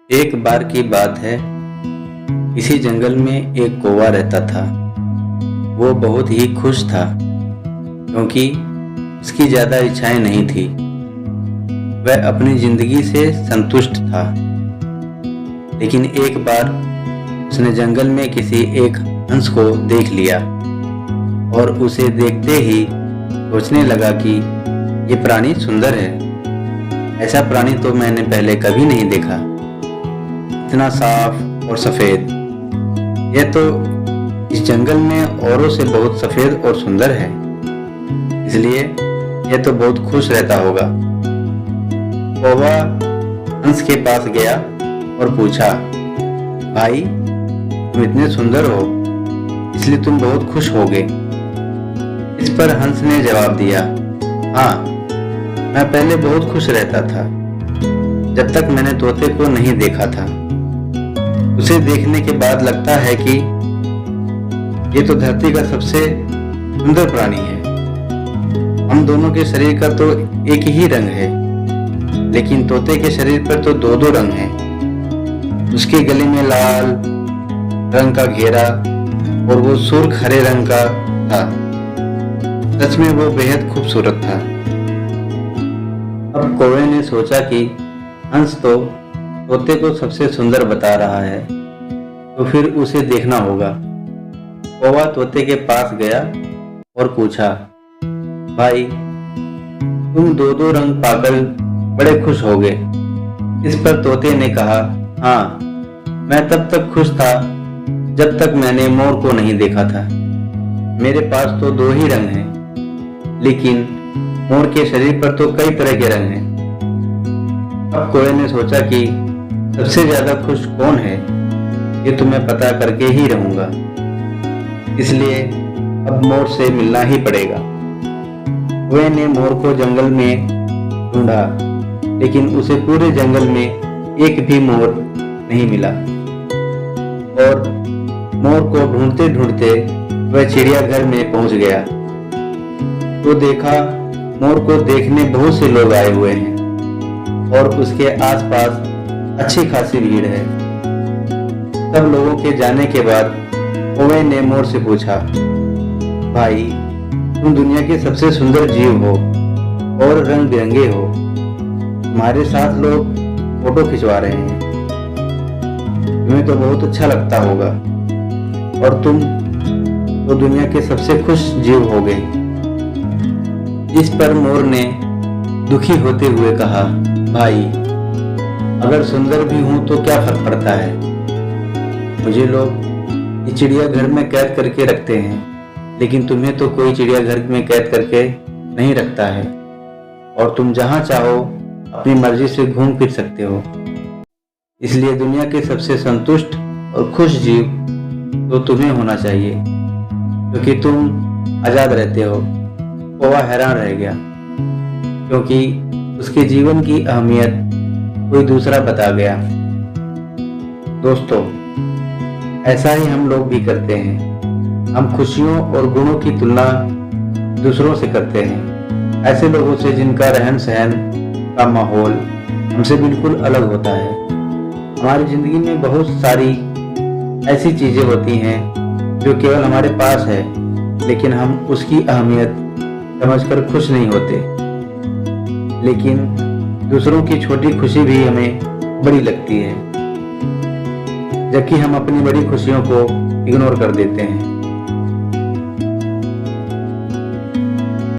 एक बार की बात है। किसी जंगल में एक कौवा रहता था। वो बहुत ही खुश था क्योंकि उसकी ज़्यादा इच्छाएं नहीं थी। वह अपनी जिंदगी से संतुष्ट था। लेकिन एक बार उसने जंगल में किसी एक हंस को देख लिया और उसे देखते ही सोचने लगा कि ये प्राणी सुंदर है। ऐसा प्राणी तो मैंने पहले कभी नहीं देखा। इतना साफ और सफेद। यह तो इस जंगल में औरों से बहुत सफेद और सुंदर है, इसलिए यह तो बहुत खुश रहता होगा। कौवा हंस के पास गया और पूछा, भाई तुम इतने सुंदर हो इसलिए तुम बहुत खुश होगे। इस पर हंस ने जवाब दिया, हाँ, मैं पहले बहुत खुश रहता था जब तक मैंने तोते को नहीं देखा था। उसे देखने के बाद लगता है कि ये तो धरती का सबसे सुंदर प्राणी है। हम दोनों के शरीर का तो एक ही रंग है, लेकिन तोते के शरीर पर तो दो दो रंग हैं। उसके गले में लाल रंग का घेरा और वो सुर्ख हरे रंग का था। सच में वो बेहद खूबसूरत था। अब कौवे ने सोचा कि हंस तो तोते को सबसे सुंदर बता रहा है, तो फिर उसे देखना होगा। कौवा तोते के पास गया और पूछा, भाई तुम दो दो रंग पाकर बड़े खुश होगे। इस पर तोते ने कहा, हाँ, मैं तब तक खुश था जब तक मैंने मोर को नहीं देखा था। मेरे पास तो दो ही रंग हैं, लेकिन मोर के शरीर पर तो कई तरह के रंग हैं। अब कौवे ने सोचा कि सबसे ज्यादा खुश कौन है ये तो मैं पता करके ही रहूंगा, इसलिए अब मोर से मिलना ही पड़ेगा। कौवे ने मोर को जंगल में ढूंढा, लेकिन उसे पूरे जंगल में एक भी मोर नहीं मिला। और मोर को ढूंढते ढूंढते वह चिड़ियाघर में पहुंच गया तो देखा मोर को देखने बहुत से लोग आए हुए हैं और उसके आसपास अच्छी खासी भीड़ है। सब लोगों के जाने के बाद कौवे ने मोर से पूछा, भाई तुम दुनिया के सबसे सुंदर जीव हो और रंग बिरंगे हो। तुम्हारे साथ लोग फोटो खिंचवा रहे हैं, तुम्हें तो बहुत अच्छा लगता होगा और तुम तो दुनिया के सबसे खुश जीव हो गए। इस पर मोर ने दुखी होते हुए कहा, भाई अगर सुंदर भी हूं तो क्या फर्क पड़ता है। मुझे लोग ये चिड़ियाघर में कैद करके रखते हैं, लेकिन तुम्हें तो कोई चिड़ियाघर में कैद करके नहीं रखता है और तुम जहां चाहो अपनी मर्जी से घूम फिर सकते हो। इसलिए दुनिया के सबसे संतुष्ट और खुश जीव तो तुम्हें होना चाहिए, क्योंकि तुम आजाद रहते हो। कौवा हैरान रह गया, क्योंकि उसके जीवन की अहमियत कोई दूसरा बता गया। दोस्तों, ऐसा ही हम लोग भी करते हैं। हम खुशियों और गुणों की तुलना दूसरों से करते हैं, ऐसे लोगों से जिनका रहन सहन का माहौल हमसे बिल्कुल अलग होता है। हमारी जिंदगी में बहुत सारी ऐसी चीजें होती हैं जो केवल हमारे पास है, लेकिन हम उसकी अहमियत समझकर खुश नहीं होते। लेकिन दूसरों की छोटी खुशी भी हमें बड़ी लगती है, जबकि हम अपनी बड़ी खुशियों को इग्नोर कर देते हैं।